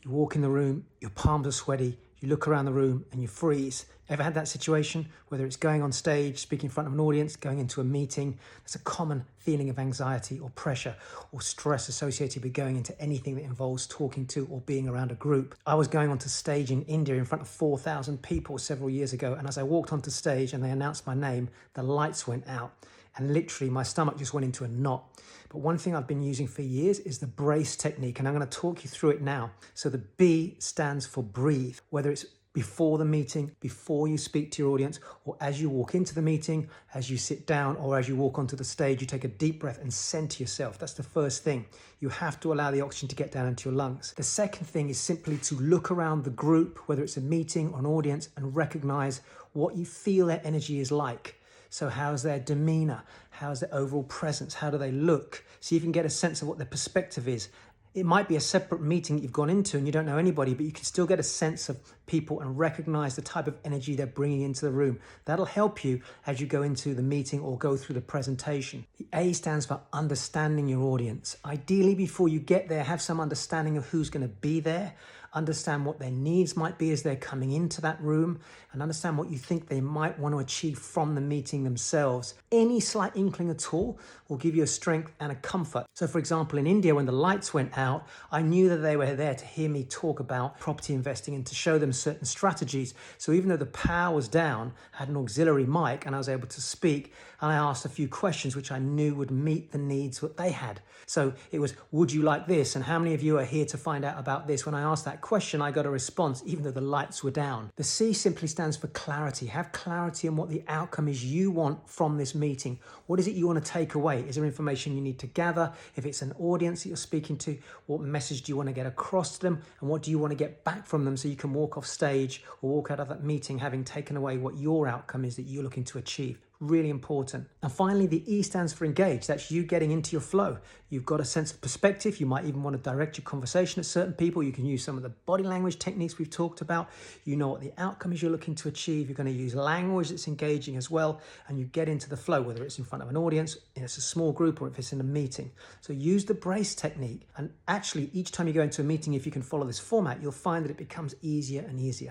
You walk in the room, your palms are sweaty, you look around the room and you freeze. Ever had that situation? Whether it's going on stage, speaking in front of an audience, going into a meeting, there's a common feeling of anxiety or pressure or stress associated with going into anything that involves talking to or being around a group. I was going onto stage in India in front of 4,000 people several years ago, and as I walked onto stage and they announced my name, the lights went out and literally my stomach just went into a knot. But one thing I've been using for years is the brace technique, and I'm going to talk you through it now. So the B stands for breathe, whether it's before the meeting, before you speak to your audience, or as you walk into the meeting, as you sit down, or as you walk onto the stage, you take a deep breath and center yourself. That's the first thing. You have to allow the oxygen to get down into your lungs. The second thing is simply to look around the group, whether it's a meeting or an audience, and recognize what you feel their energy is like. So how's their demeanor? How's their overall presence? How do they look? So you can get a sense of what their perspective is. It might be a separate meeting that you've gone into and you don't know anybody, but you can still get a sense of people and recognize the type of energy they're bringing into the room. That'll help you as you go into the meeting or go through the presentation. The A stands for understanding your audience. Ideally, before you get there, have some understanding of who's going to be there. Understand what their needs might be as they're coming into that room, and understand what you think they might want to achieve from the meeting themselves. Any slight inkling at all will give you a strength and a comfort. So for example, in India, when the lights went out, I knew that they were there to hear me talk about property investing and to show them certain strategies. So even though the power was down, I had an auxiliary mic and I was able to speak, and I asked a few questions which I knew would meet the needs that they had. So it was, would you like this? And how many of you are here to find out about this? When I asked that question, I got a response, even though the lights were down. The C simply stands for clarity. Have clarity on what the outcome is you want from this meeting. What is it you want to take away? Is there information you need to gather? If it's an audience that you're speaking to, what message do you want to get across to them? And what do you want to get back from them so you can walk off stage or walk out of that meeting having taken away what your outcome is that you're looking to achieve? Really important. And finally, the E stands for engage. That's you getting into your flow. You've got a sense of perspective. You might even want to direct your conversation at certain people. You can use some of the body language techniques we've talked about. You know what the outcome is you're looking to achieve. You're going to use language that's engaging as well. And you get into the flow, whether it's in front of an audience, if it's a small group, or if it's in a meeting. So use the brace technique. And actually, each time you go into a meeting, if you can follow this format, you'll find that it becomes easier and easier.